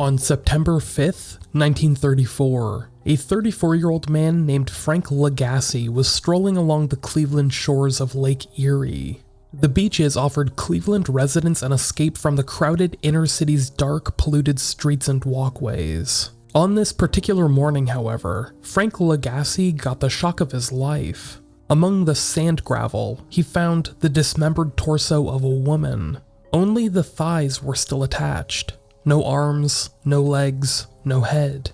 On September 5th, 1934, a 34-year-old man named Frank Lagasse was strolling along the Cleveland shores of Lake Erie. The beaches offered Cleveland residents an escape from the crowded inner city's dark, polluted streets and walkways. On this particular morning, however, Frank Lagasse got the shock of his life. Among the sand gravel, he found the dismembered torso of a woman. Only the thighs were still attached. No arms, no legs, no head.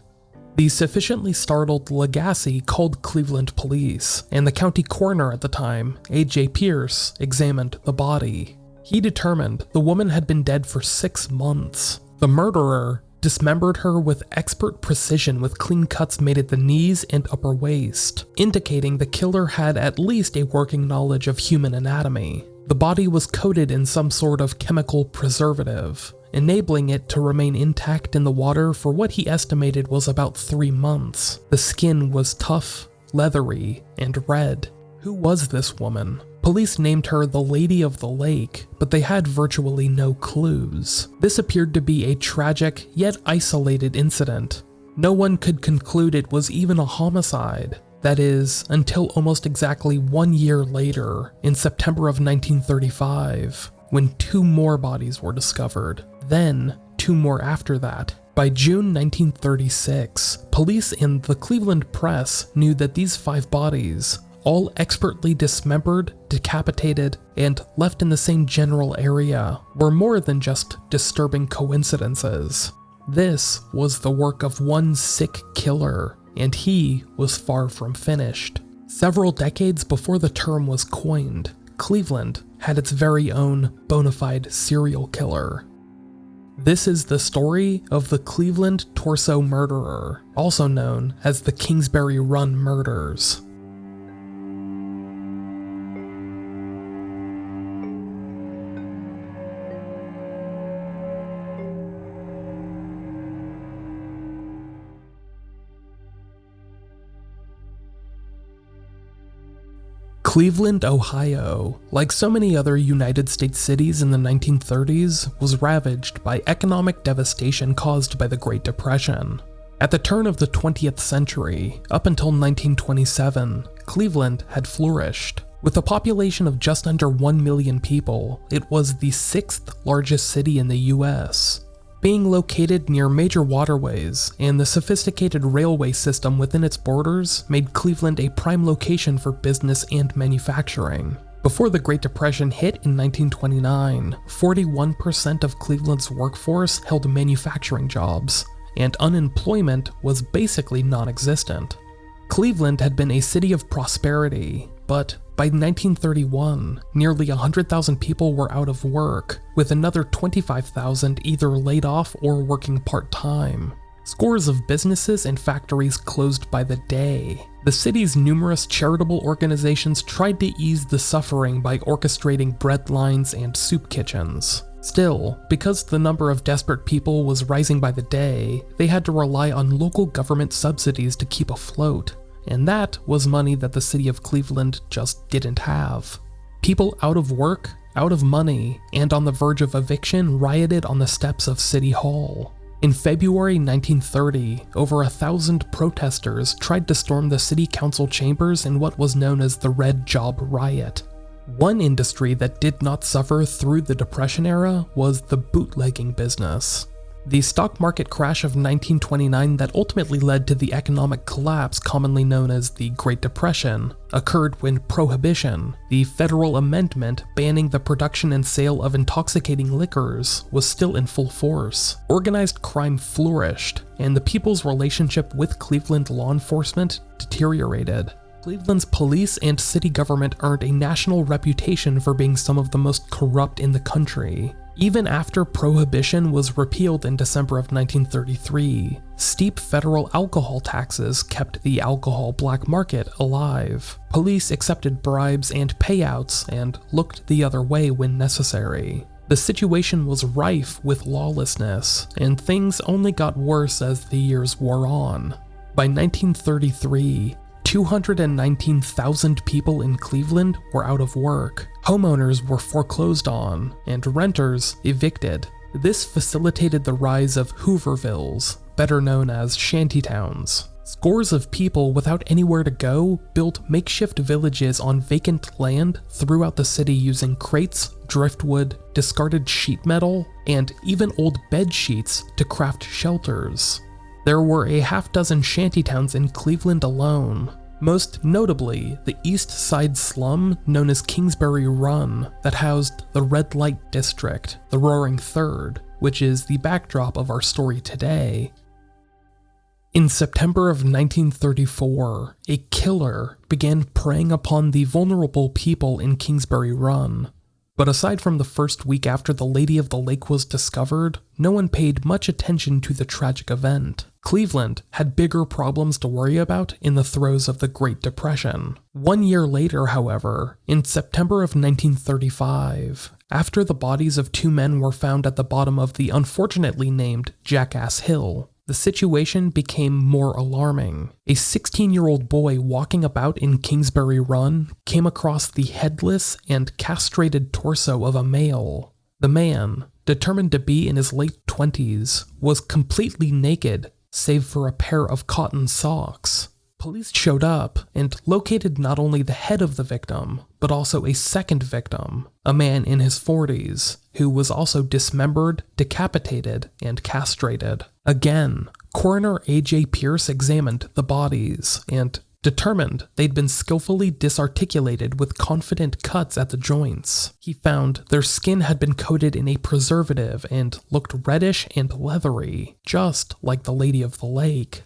The sufficiently startled Lagasse called Cleveland police, and the county coroner at the time, A.J. Pierce, examined the body. He determined the woman had been dead for 6 months. The murderer dismembered her with expert precision with clean cuts made at the knees and upper waist, indicating the killer had at least a working knowledge of human anatomy. The body was coated in some sort of chemical preservative, enabling it to remain intact in the water for what he estimated was about 3 months. The skin was tough, leathery, and red. Who was this woman? Police named her the Lady of the Lake, but they had virtually no clues. This appeared to be a tragic, yet isolated incident. No one could conclude it was even a homicide. That is, until almost exactly 1 year later, in September of 1935, when 2 more bodies were discovered. Then, 2 more after that. By June 1936, police and the Cleveland press knew that these 5 bodies, all expertly dismembered, decapitated, and left in the same general area, were more than just disturbing coincidences. This was the work of one sick killer, and he was far from finished. Several decades before the term was coined, Cleveland had its very own bona fide serial killer. This is the story of the Cleveland Torso Murderer, also known as the Kingsbury Run Murders. Cleveland, Ohio, like so many other United States cities in the 1930s, was ravaged by economic devastation caused by the Great Depression. At the turn of the 20th century, up until 1927, Cleveland had flourished. With a population of just under 1 million people, it was the 6th largest city in the US. Being located near major waterways and the sophisticated railway system within its borders made Cleveland a prime location for business and manufacturing. Before the Great Depression hit in 1929, 41% of Cleveland's workforce held manufacturing jobs, and unemployment was basically non-existent. Cleveland had been a city of prosperity, but by 1931, nearly 100,000 people were out of work, with another 25,000 either laid off or working part-time. Scores of businesses and factories closed by the day. The city's numerous charitable organizations tried to ease the suffering by orchestrating bread lines and soup kitchens. Still, because the number of desperate people was rising by the day, they had to rely on local government subsidies to keep afloat. And that was money that the city of Cleveland just didn't have. People out of work, out of money, and on the verge of eviction rioted on the steps of City Hall. In February 1930, over 1,000 protesters tried to storm the city council chambers in what was known as the Red Job Riot. One industry that did not suffer through the Depression era was the bootlegging business. The stock market crash of 1929 that ultimately led to the economic collapse commonly known as the Great Depression occurred when Prohibition, the federal amendment banning the production and sale of intoxicating liquors, was still in full force. Organized crime flourished, and the people's relationship with Cleveland law enforcement deteriorated. Cleveland's police and city government earned a national reputation for being some of the most corrupt in the country. Even after Prohibition was repealed in December of 1933, steep federal alcohol taxes kept the alcohol black market alive. Police accepted bribes and payouts and looked the other way when necessary. The situation was rife with lawlessness, and things only got worse as the years wore on. By 1933, 219,000 people in Cleveland were out of work. Homeowners were foreclosed on, and renters evicted. This facilitated the rise of Hoovervilles, better known as shantytowns. Scores of people without anywhere to go built makeshift villages on vacant land throughout the city using crates, driftwood, discarded sheet metal, and even old bed sheets to craft shelters. There were a half-dozen shantytowns in Cleveland alone, most notably the eastside slum known as Kingsbury Run that housed the Red Light District, the Roaring Third, which is the backdrop of our story today. In September of 1934, a killer began preying upon the vulnerable people in Kingsbury Run. But aside from the first week after the Lady of the Lake was discovered, no one paid much attention to the tragic event. Cleveland had bigger problems to worry about in the throes of the Great Depression. 1 year later, however, in September of 1935, after the bodies of 2 men were found at the bottom of the unfortunately named Jackass Hill, the situation became more alarming. A 16-year-old boy walking about in Kingsbury Run came across the headless and castrated torso of a male. The man, determined to be in his late 20s, was completely naked, save for a pair of cotton socks. Police showed up and located not only the head of the victim, but also a second victim, a man in his 40s, who was also dismembered, decapitated, and castrated. Again, Coroner A.J. Pierce examined the bodies and determined they'd been skillfully disarticulated with confident cuts at the joints. He found their skin had been coated in a preservative and looked reddish and leathery, just like the Lady of the Lake.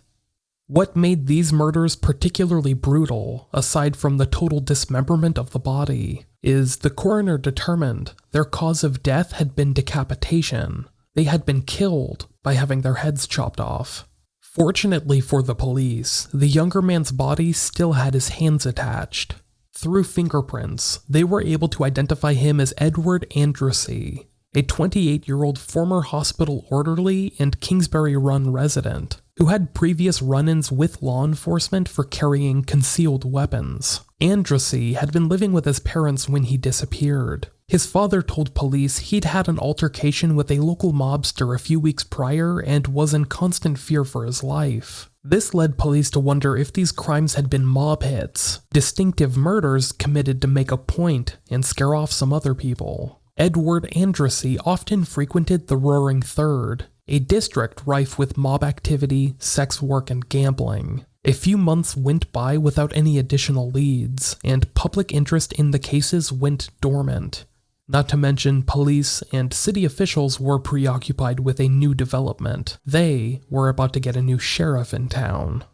What made these murders particularly brutal, aside from the total dismemberment of the body, is the coroner determined their cause of death had been decapitation. They had been killed by having their heads chopped off. Fortunately for the police, the younger man's body still had his hands attached. Through fingerprints, they were able to identify him as Edward Andrassy, a 28-year-old former hospital orderly and Kingsbury Run resident, who had previous run-ins with law enforcement for carrying concealed weapons. Andrassy had been living with his parents when he disappeared. His father told police he'd had an altercation with a local mobster a few weeks prior and was in constant fear for his life. This led police to wonder if these crimes had been mob hits, distinctive murders committed to make a point and scare off some other people. Edward Andrassy often frequented the Roaring Third, a district rife with mob activity, sex work, and gambling. A few months went by without any additional leads, and public interest in the cases went dormant. Not to mention, police and city officials were preoccupied with a new development. They were about to get a new sheriff in town.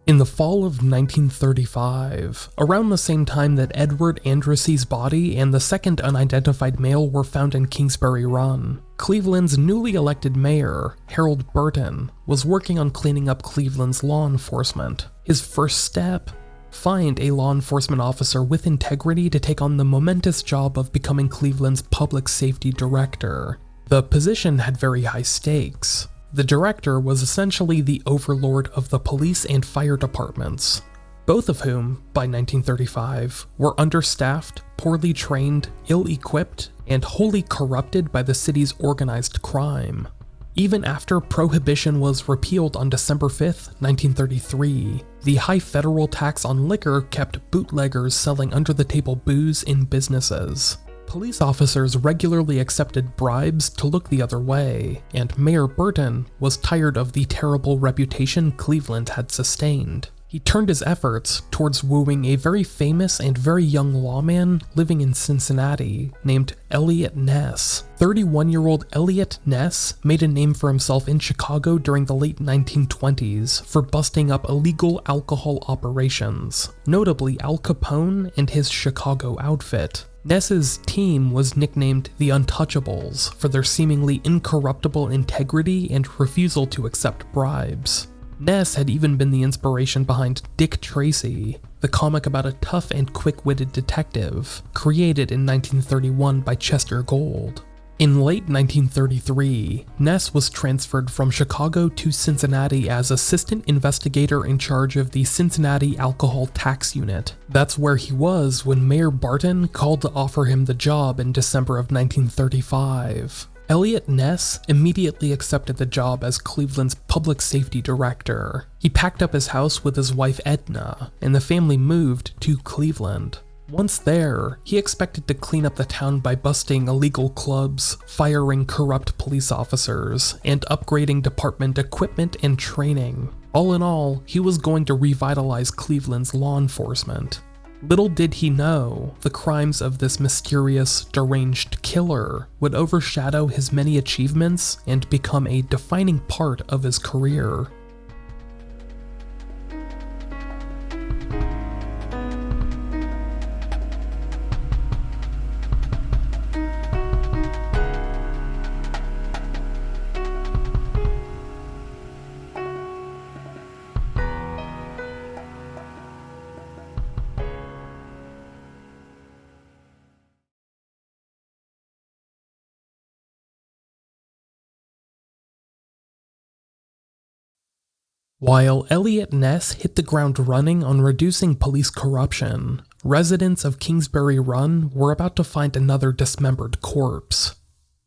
In the fall of 1935, around the same time that Edward Andrassy's body and the second unidentified male were found in Kingsbury Run, Cleveland's newly elected mayor, Harold Burton, was working on cleaning up Cleveland's law enforcement. His first step? Find a law enforcement officer with integrity to take on the momentous job of becoming Cleveland's public safety director. The position had very high stakes. The director was essentially the overlord of the police and fire departments, both of whom, by 1935, were understaffed, poorly trained, ill-equipped, and wholly corrupted by the city's organized crime. Even after Prohibition was repealed on December 5, 1933, the high federal tax on liquor kept bootleggers selling under-the-table booze in businesses. Police officers regularly accepted bribes to look the other way, and Mayor Burton was tired of the terrible reputation Cleveland had sustained. He turned his efforts towards wooing a very famous and very young lawman living in Cincinnati named Eliot Ness. 31-year-old Eliot Ness made a name for himself in Chicago during the late 1920s for busting up illegal alcohol operations, notably Al Capone and his Chicago outfit. Ness's team was nicknamed the Untouchables for their seemingly incorruptible integrity and refusal to accept bribes. Ness had even been the inspiration behind Dick Tracy, the comic about a tough and quick-witted detective, created in 1931 by Chester Gould. In late 1933, Ness was transferred from Chicago to Cincinnati as assistant investigator in charge of the Cincinnati Alcohol Tax Unit. That's where he was when Mayor Barton called to offer him the job in December of 1935. Eliot Ness immediately accepted the job as Cleveland's public safety director. He packed up his house with his wife Edna, and the family moved to Cleveland. Once there, he expected to clean up the town by busting illegal clubs, firing corrupt police officers, and upgrading department equipment and training. All in all, he was going to revitalize Cleveland's law enforcement. Little did he know, the crimes of this mysterious, deranged killer would overshadow his many achievements and become a defining part of his career. While Eliot Ness hit the ground running on reducing police corruption, residents of Kingsbury Run were about to find another dismembered corpse.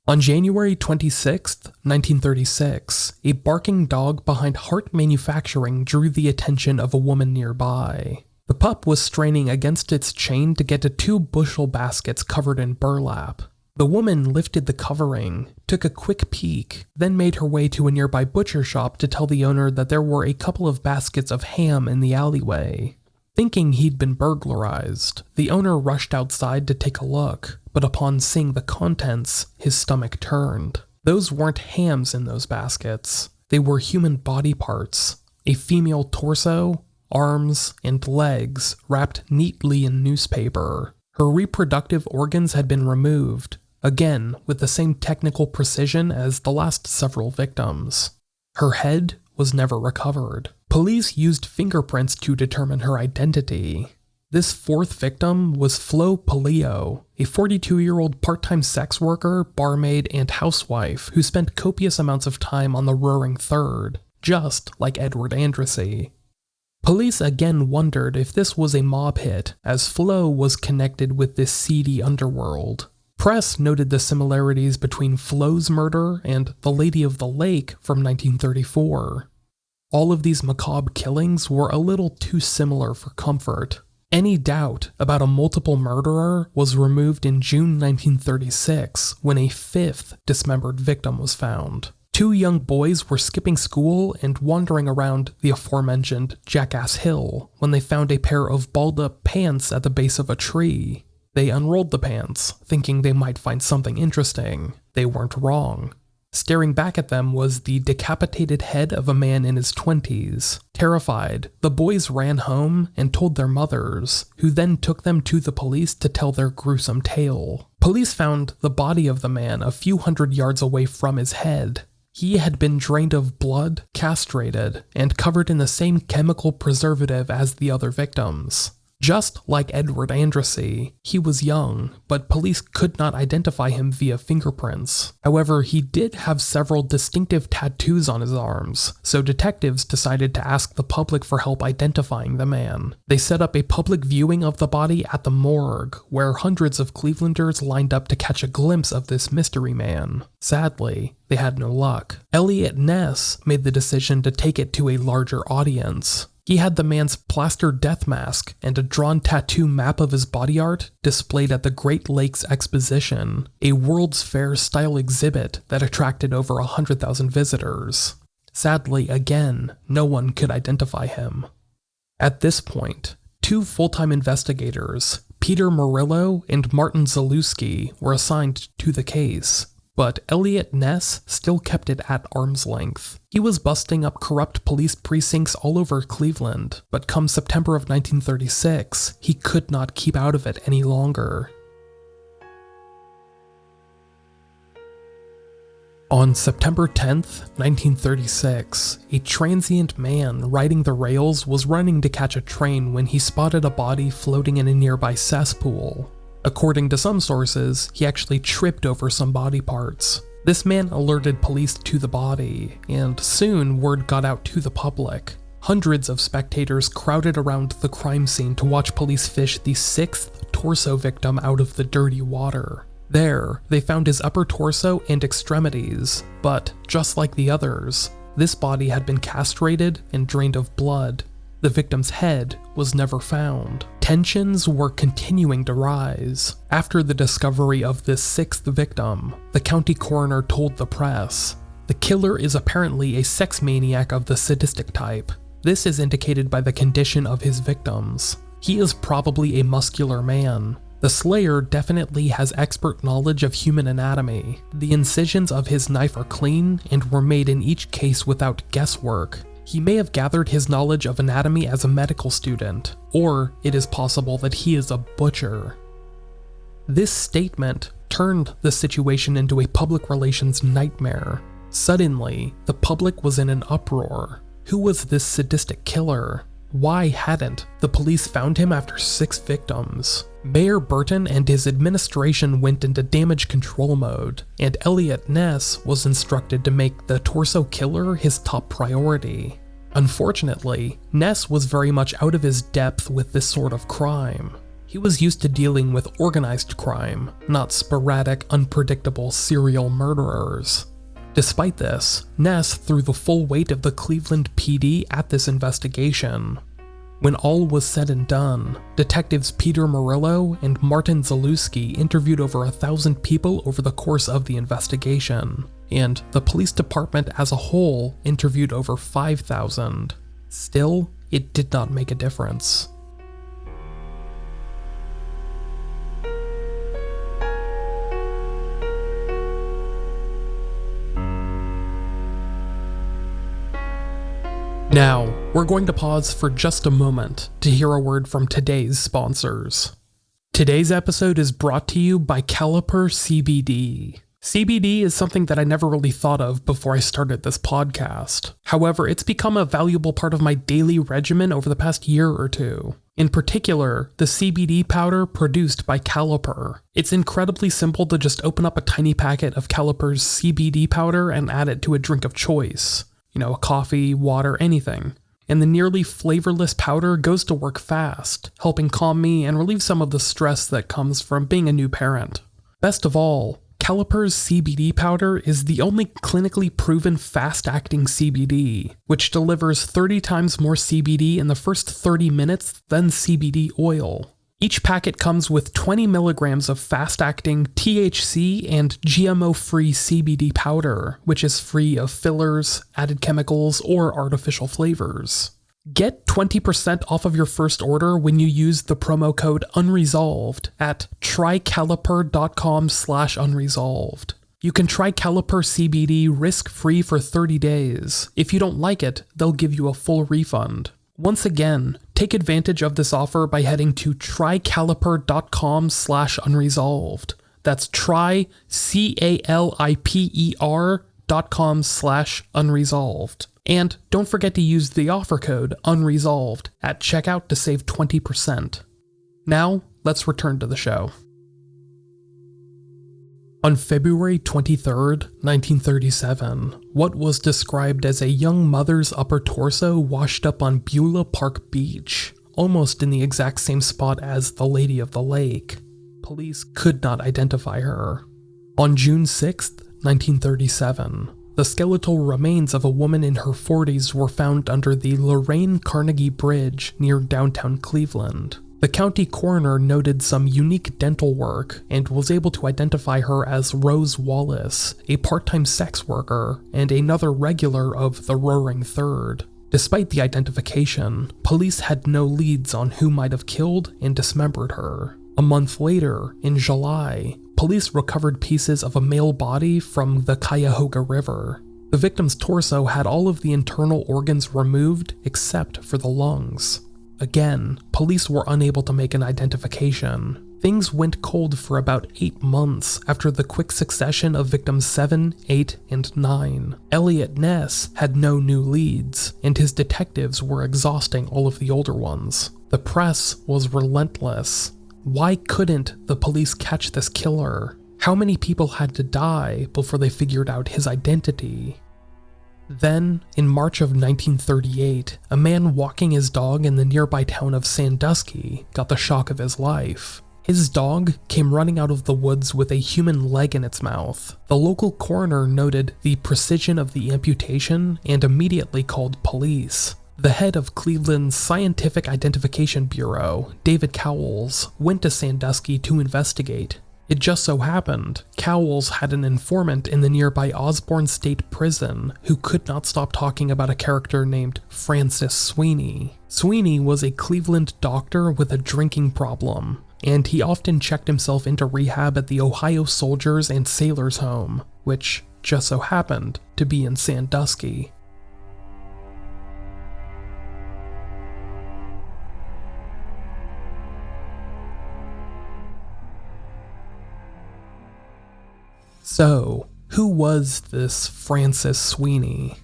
On January 26, 1936, a barking dog behind Hart Manufacturing drew the attention of a woman nearby. The pup was straining against its chain to get to 2 bushel baskets covered in burlap. The woman lifted the covering, took a quick peek, then made her way to a nearby butcher shop to tell the owner that there were a couple of baskets of ham in the alleyway. Thinking he'd been burglarized, the owner rushed outside to take a look, but upon seeing the contents, his stomach turned. Those weren't hams in those baskets. They were human body parts, a female torso, arms, and legs wrapped neatly in newspaper. Her reproductive organs had been removed, again with the same technical precision as the last several victims. Her head was never recovered. Police used fingerprints to determine her identity. This 4th victim was Flo Polio, a 42-year-old part-time sex worker, barmaid, and housewife who spent copious amounts of time on the Roaring Third, just like Edward Andrassy. Police again wondered if this was a mob hit, as Flo was connected with this seedy underworld. Press noted the similarities between Flo's murder and the Lady of the Lake from 1934. All of these macabre killings were a little too similar for comfort. Any doubt about a multiple murderer was removed in June 1936 when a 5th dismembered victim was found. 2 young boys were skipping school and wandering around the aforementioned Jackass Hill when they found a pair of balled-up pants at the base of a tree. They unrolled the pants, thinking they might find something interesting. They weren't wrong. Staring back at them was the decapitated head of a man in his 20s. Terrified, the boys ran home and told their mothers, who then took them to the police to tell their gruesome tale. Police found the body of the man a few hundred yards away from his head. He had been drained of blood, castrated, and covered in the same chemical preservative as the other victims. Just like Edward Andrassy, he was young, but police could not identify him via fingerprints. However, he did have several distinctive tattoos on his arms, so detectives decided to ask the public for help identifying the man. They set up a public viewing of the body at the morgue, where hundreds of Clevelanders lined up to catch a glimpse of this mystery man. Sadly, they had no luck. Eliot Ness made the decision to take it to a larger audience. He had the man's plaster death mask and a drawn tattoo map of his body art displayed at the Great Lakes Exposition, a World's Fair-style exhibit that attracted over 100,000 visitors. Sadly, again, no one could identify him. At this point, 2 full-time investigators, Peter Murillo and Martin Zalewski, were assigned to the case. But Eliot Ness still kept it at arm's length. He was busting up corrupt police precincts all over Cleveland, but come September of 1936, he could not keep out of it any longer. On September 10th, 1936, a transient man riding the rails was running to catch a train when he spotted a body floating in a nearby cesspool. According to some sources, he actually tripped over some body parts. This man alerted police to the body, and soon word got out to the public. Hundreds of spectators crowded around the crime scene to watch police fish the sixth torso victim out of the dirty water. There, they found his upper torso and extremities, but just like the others, this body had been castrated and drained of blood. The victim's head was never found. Tensions were continuing to rise. After the discovery of this sixth victim, the county coroner told the press, "The killer is apparently a sex maniac of the sadistic type. This is indicated by the condition of his victims. He is probably a muscular man. The slayer definitely has expert knowledge of human anatomy. The incisions of his knife are clean and were made in each case without guesswork. He may have gathered his knowledge of anatomy as a medical student, or it is possible that he is a butcher." This statement turned the situation into a public relations nightmare. Suddenly, the public was in an uproar. Who was this sadistic killer? Why hadn't the police found him after 6 victims? Mayor Burton and his administration went into damage control mode, and Eliot Ness was instructed to make the torso killer his top priority. Unfortunately, Ness was very much out of his depth with this sort of crime. He was used to dealing with organized crime, not sporadic, unpredictable serial murderers. Despite this, Ness threw the full weight of the Cleveland PD at this investigation. When all was said and done, detectives Peter Murillo and Martin Zalewski interviewed over 1,000 people over the course of the investigation, and the police department as a whole interviewed over 5,000. Still, it did not make a difference. Now, we're going to pause for just a moment to hear a word from today's sponsors. Today's episode is brought to you by Caliper CBD. CBD is something that I never really thought of before I started this podcast. However, it's become a valuable part of my daily regimen over the past year or two. In particular, the CBD powder produced by Caliper. It's incredibly simple to just open up a tiny packet of Caliper's CBD powder and add it to a drink of choice. A coffee, water, anything. And the nearly flavorless powder goes to work fast, helping calm me and relieve some of the stress that comes from being a new parent. Best of all, Caliper's CBD powder is the only clinically proven fast-acting CBD, which delivers 30 times more CBD in the first 30 minutes than CBD oil. Each packet comes with 20 milligrams of fast-acting THC and GMO-free CBD powder, which is free of fillers, added chemicals, or artificial flavors. Get 20% off of your first order when you use the promo code UNRESOLVED at trycaliper.com/unresolved. You can try Caliper CBD risk-free for 30 days. If you don't like it, they'll give you a full refund. Once again, take advantage of this offer by heading to trycaliper.com/unresolved. That's trycaliper.com/unresolved. And don't forget to use the offer code UNRESOLVED at checkout to save 20%. Now, let's return to the show. On February 23, 1937, what was described as a young mother's upper torso washed up on Beulah Park Beach, almost in the exact same spot as the Lady of the Lake. Police could not identify her. On June 6, 1937, the skeletal remains of a woman in her 40s were found under the Lorraine Carnegie Bridge near downtown Cleveland. The county coroner noted some unique dental work and was able to identify her as Rose Wallace, a part-time sex worker, and another regular of the Roaring Third. Despite the identification, police had no leads on who might have killed and dismembered her. A month later, in July, police recovered pieces of a male body from the Cuyahoga River. The victim's torso had all of the internal organs removed except for the lungs. Again, police were unable to make an identification. Things went cold for about 8 months after the quick succession of victims 7, 8, and 9. Eliot Ness had no new leads, and his detectives were exhausting all of the older ones. The press was relentless. Why couldn't the police catch this killer? How many people had to die before they figured out his identity? Then, in March of 1938, a man walking his dog in the nearby town of Sandusky got the shock of his life. His dog came running out of the woods with a human leg in its mouth. The local coroner noted the precision of the amputation and immediately called police. The head of Cleveland's Scientific Identification Bureau, David Cowles, went to Sandusky to investigate. It just so happened, Cowles had an informant in the nearby Osborne State Prison who could not stop talking about a character named Francis Sweeney. Sweeney was a Cleveland doctor with a drinking problem, and he often checked himself into rehab at the Ohio Soldiers and Sailors Home, which just so happened to be in Sandusky. So, who was this Francis Sweeney?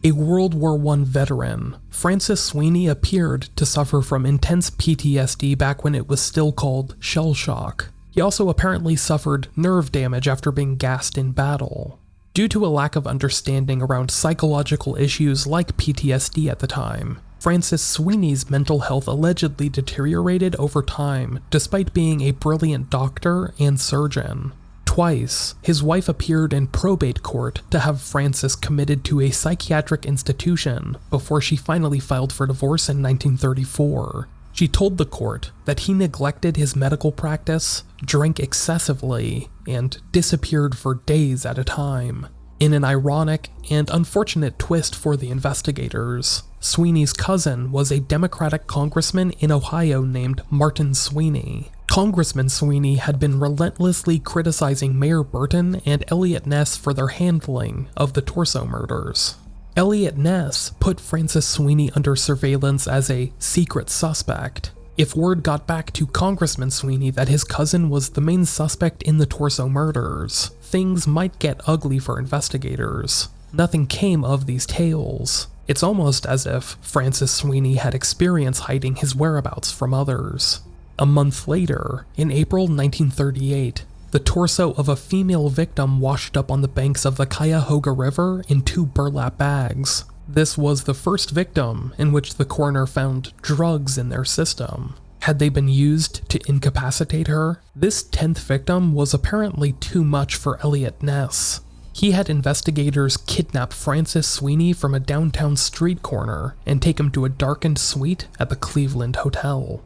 A World War I veteran, Francis Sweeney appeared to suffer from intense PTSD back when it was still called shell shock. He also apparently suffered nerve damage after being gassed in battle. Due to a lack of understanding around psychological issues like PTSD at the time, Francis Sweeney's mental health allegedly deteriorated over time despite being a brilliant doctor and surgeon. Twice, his wife appeared in probate court to have Francis committed to a psychiatric institution before she finally filed for divorce in 1934. She told the court that he neglected his medical practice, drank excessively, and disappeared for days at a time. In an ironic and unfortunate twist for the investigators, Sweeney's cousin was a Democratic congressman in Ohio named Martin Sweeney. Congressman Sweeney had been relentlessly criticizing Mayor Burton and Eliot Ness for their handling of the Torso murders. Eliot Ness put Francis Sweeney under surveillance as a secret suspect. If word got back to Congressman Sweeney that his cousin was the main suspect in the Torso murders, things might get ugly for investigators. Nothing came of these tales. It's almost as if Francis Sweeney had experience hiding his whereabouts from others. A month later, in April 1938, the torso of a female victim washed up on the banks of the Cuyahoga River in 2 burlap bags. This was the first victim in which the coroner found drugs in their system. Had they been used to incapacitate her? This 10th victim was apparently too much for Eliot Ness. He had investigators kidnap Francis Sweeney from a downtown street corner and take him to a darkened suite at the Cleveland Hotel.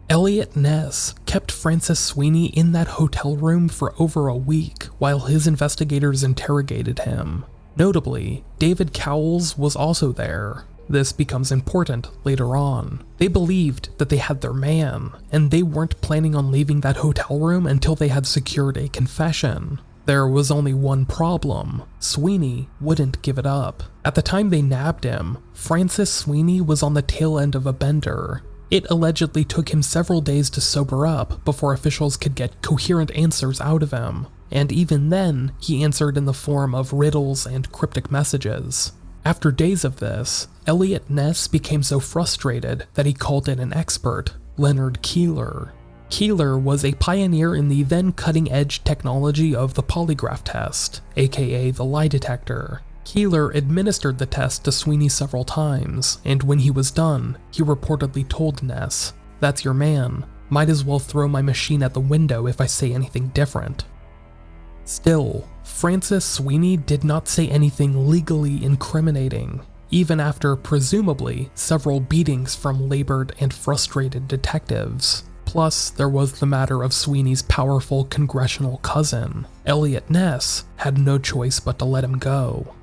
Eliot Ness kept Francis Sweeney in that hotel room for over a week while his investigators interrogated him. Notably, David Cowles was also there. This becomes important later on. They believed that they had their man, and they weren't planning on leaving that hotel room until they had secured a confession. There was only one problem. Sweeney wouldn't give it up. At the time they nabbed him, Francis Sweeney was on the tail end of a bender. It allegedly took him several days to sober up before officials could get coherent answers out of him, and even then, he answered in the form of riddles and cryptic messages. After days of this, Eliot Ness became so frustrated that he called in an expert, Leonard Keeler. Keeler was a pioneer in the then cutting-edge technology of the polygraph test, aka the lie detector. Keeler administered the test to Sweeney several times, and when he was done, he reportedly told Ness, "That's your man. Might as well throw my machine at the window if I say anything different." Still, Francis Sweeney did not say anything legally incriminating, even after presumably several beatings from labored and frustrated detectives. Plus, there was the matter of Sweeney's powerful congressional cousin. Eliot Ness had no choice but to let him go.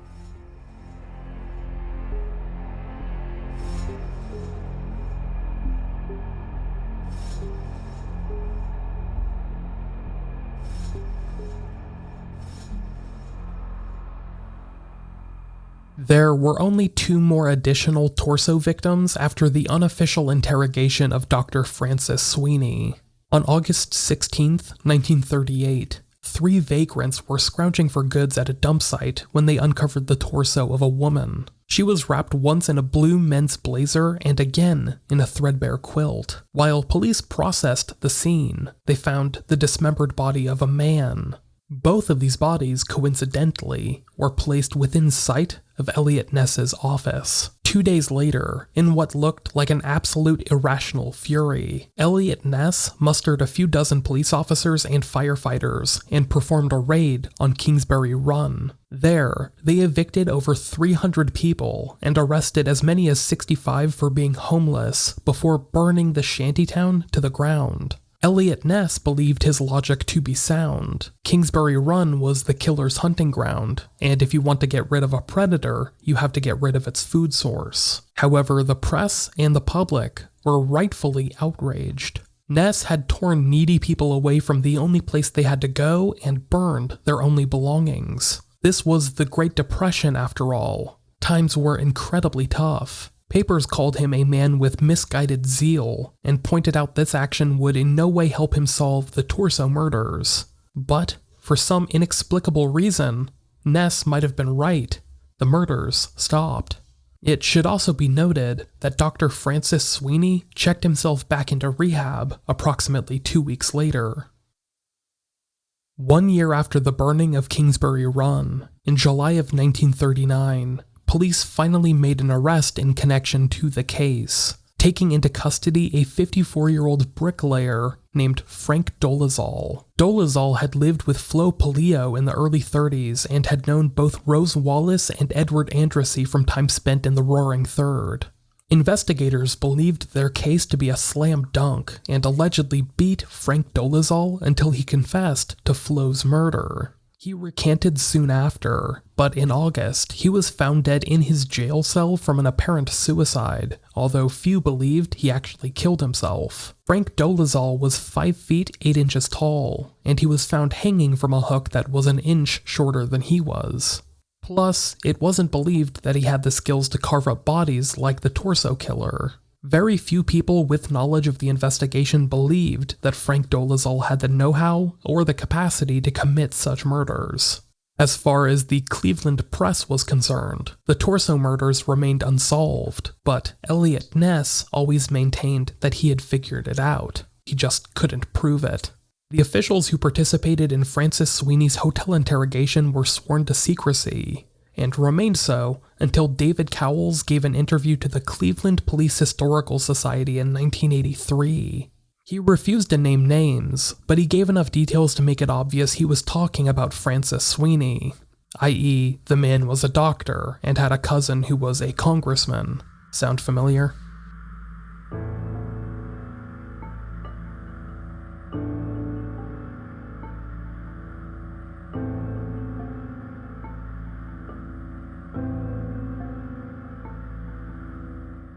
There were only 2 more additional torso victims after the unofficial interrogation of Dr. Francis Sweeney. On August 16, 1938, 3 vagrants were scrounging for goods at a dump site when they uncovered the torso of a woman. She was wrapped once in a blue men's blazer and again in a threadbare quilt. While police processed the scene, they found the dismembered body of a man. Both of these bodies, coincidentally, were placed within sight of Eliot Ness's office. 2 days later, in what looked like an absolute irrational fury, Eliot Ness mustered a few dozen police officers and firefighters and performed a raid on Kingsbury Run. There, they evicted over 300 people and arrested as many as 65 for being homeless before burning the shantytown to the ground. Eliot Ness believed his logic to be sound. Kingsbury Run was the killer's hunting ground, and if you want to get rid of a predator, you have to get rid of its food source. However, the press and the public were rightfully outraged. Ness had torn needy people away from the only place they had to go and burned their only belongings. This was the Great Depression, after all. Times were incredibly tough. Papers called him a man with misguided zeal, and pointed out this action would in no way help him solve the torso murders. But, for some inexplicable reason, Ness might have been right. The murders stopped. It should also be noted that Dr. Francis Sweeney checked himself back into rehab approximately 2 weeks later. 1 year after the burning of Kingsbury Run, in July of 1939, police finally made an arrest in connection to the case, taking into custody a 54-year-old bricklayer named Frank Dolezal. Dolezal had lived with Flo Polio in the early 30s and had known both Rose Wallace and Edward Andrassy from time spent in the Roaring Third. Investigators believed their case to be a slam dunk and allegedly beat Frank Dolezal until he confessed to Flo's murder. He recanted soon after, but in August, he was found dead in his jail cell from an apparent suicide, although few believed he actually killed himself. Frank Dolezal was 5 feet 8 inches tall, and he was found hanging from a hook that was an inch shorter than he was. Plus, it wasn't believed that he had the skills to carve up bodies like the torso killer. Very few people with knowledge of the investigation believed that Frank Dolezal had the know-how or the capacity to commit such murders. As far as the Cleveland press was concerned, the torso murders remained unsolved, but Eliot Ness always maintained that he had figured it out. He just couldn't prove it. The officials who participated in Francis Sweeney's hotel interrogation were sworn to secrecy, and remained so until David Cowles gave an interview to the Cleveland Police Historical Society in 1983. He refused to name names, but he gave enough details to make it obvious he was talking about Francis Sweeney, i.e., the man was a doctor and had a cousin who was a congressman. Sound familiar?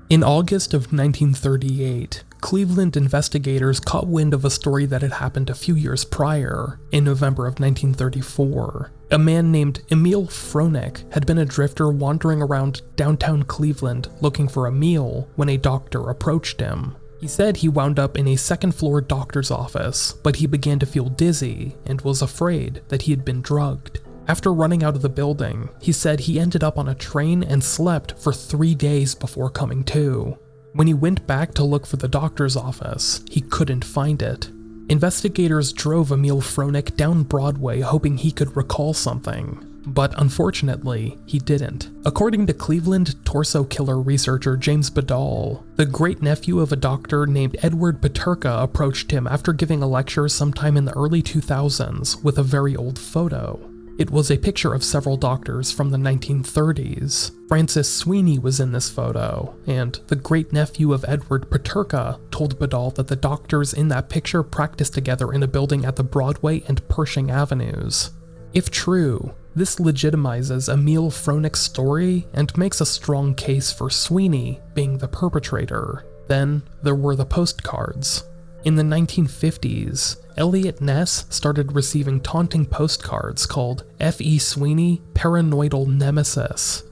In August of 1938, Cleveland investigators caught wind of a story that had happened a few years prior, in November of 1934. A man named Emil Fronek had been a drifter wandering around downtown Cleveland looking for a meal when a doctor approached him. He said he wound up in a second-floor doctor's office, but he began to feel dizzy and was afraid that he had been drugged. After running out of the building, he said he ended up on a train and slept for 3 days before coming to. When he went back to look for the doctor's office, he couldn't find it. Investigators drove Emil Fronek down Broadway hoping he could recall something, but unfortunately, he didn't. According to Cleveland torso killer researcher James Badal, the great-nephew of a doctor named Edward Paterka approached him after giving a lecture sometime in the early 2000s with a very old photo. It was a picture of several doctors from the 1930s. Francis Sweeney was in this photo, and the great-nephew of Edward Paterka told Badal that the doctors in that picture practiced together in a building at the Broadway and Pershing Avenues. If true, this legitimizes Emil Fronek's story and makes a strong case for Sweeney being the perpetrator. Then there were the postcards. In the 1950s, Eliot Ness started receiving taunting postcards called F.E. Sweeney Paranoidal Nemesis.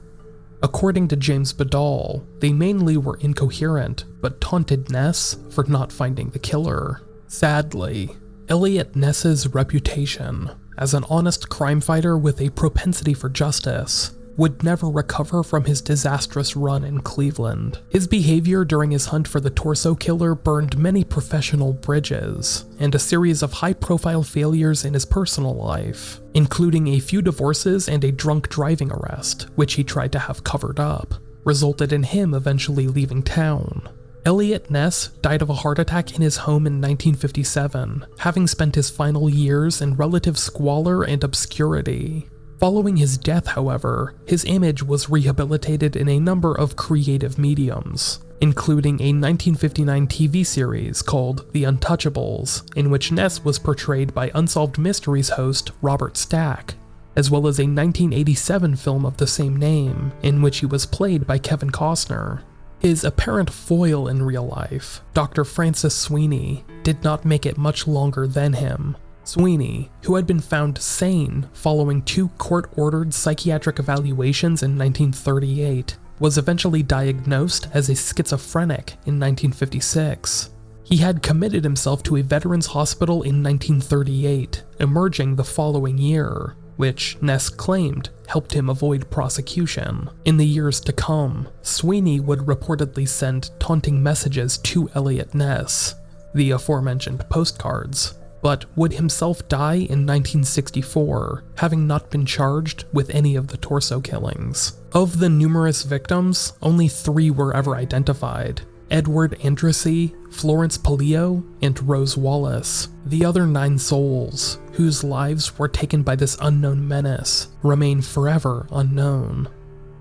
According to James Badal, they mainly were incoherent, but taunted Ness for not finding the killer. Sadly, Eliot Ness's reputation as an honest crime fighter with a propensity for justice, would never recover from his disastrous run in Cleveland. His behavior during his hunt for the torso killer burned many professional bridges, and a series of high-profile failures in his personal life, including a few divorces and a drunk driving arrest, which he tried to have covered up, resulted in him eventually leaving town. Eliot Ness died of a heart attack in his home in 1957, having spent his final years in relative squalor and obscurity. Following his death, however, his image was rehabilitated in a number of creative mediums, including a 1959 TV series called The Untouchables, in which Ness was portrayed by Unsolved Mysteries host Robert Stack, as well as a 1987 film of the same name, in which he was played by Kevin Costner. His apparent foil in real life, Dr. Francis Sweeney, did not make it much longer than him. Sweeney, who had been found sane following 2 court-ordered psychiatric evaluations in 1938, was eventually diagnosed as a schizophrenic in 1956. He had committed himself to a veterans hospital in 1938, emerging the following year, which Ness claimed helped him avoid prosecution. In the years to come, Sweeney would reportedly send taunting messages to Eliot Ness, the aforementioned postcards, but would himself die in 1964, having not been charged with any of the torso killings. Of the numerous victims, only 3 were ever identified: Edward Andrassy, Florence Polio, and Rose Wallace. The other 9 souls, whose lives were taken by this unknown menace, remain forever unknown.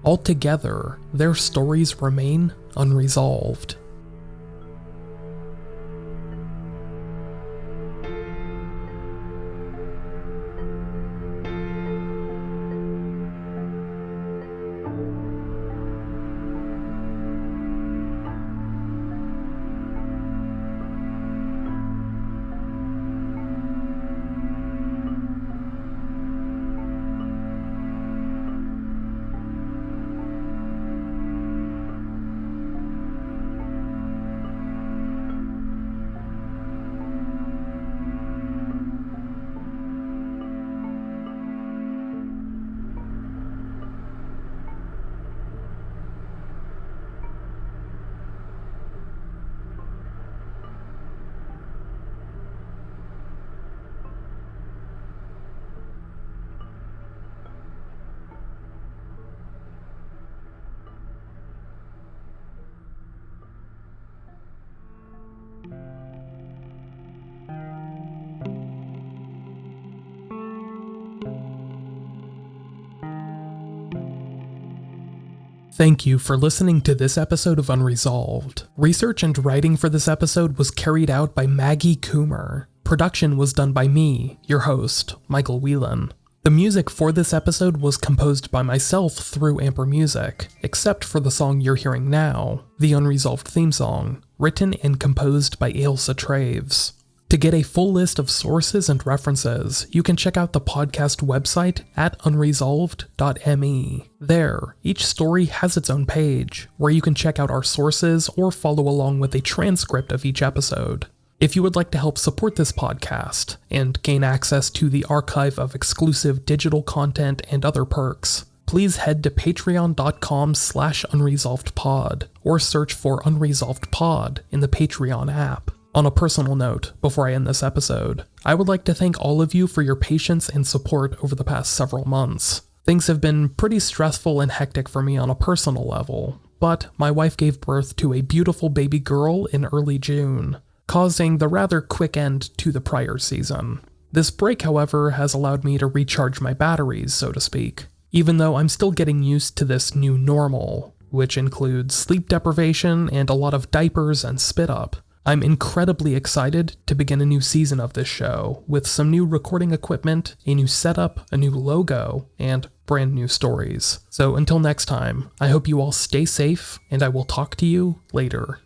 Altogether, their stories remain unresolved. Thank you for listening to this episode of Unresolved. Research and writing for this episode was carried out by Maggie Coomer. Production was done by me, your host, Micheal Whelan. The music for this episode was composed by myself through Amper Music, except for the song you're hearing now, the Unresolved theme song, written and composed by Ailsa Traves. To get a full list of sources and references, you can check out the podcast website at unresolved.me. There, each story has its own page, where you can check out our sources or follow along with a transcript of each episode. If you would like to help support this podcast and gain access to the archive of exclusive digital content and other perks, please head to patreon.com/unresolvedpod or search for Unresolved Pod in the Patreon app. On a personal note, before I end this episode, I would like to thank all of you for your patience and support over the past several months. Things have been pretty stressful and hectic for me on a personal level, but my wife gave birth to a beautiful baby girl in early June, causing the rather quick end to the prior season. This break, however, has allowed me to recharge my batteries, so to speak, even though I'm still getting used to this new normal, which includes sleep deprivation and a lot of diapers and spit up. I'm incredibly excited to begin a new season of this show, with some new recording equipment, a new setup, a new logo, and brand new stories. So until next time, I hope you all stay safe, and I will talk to you later.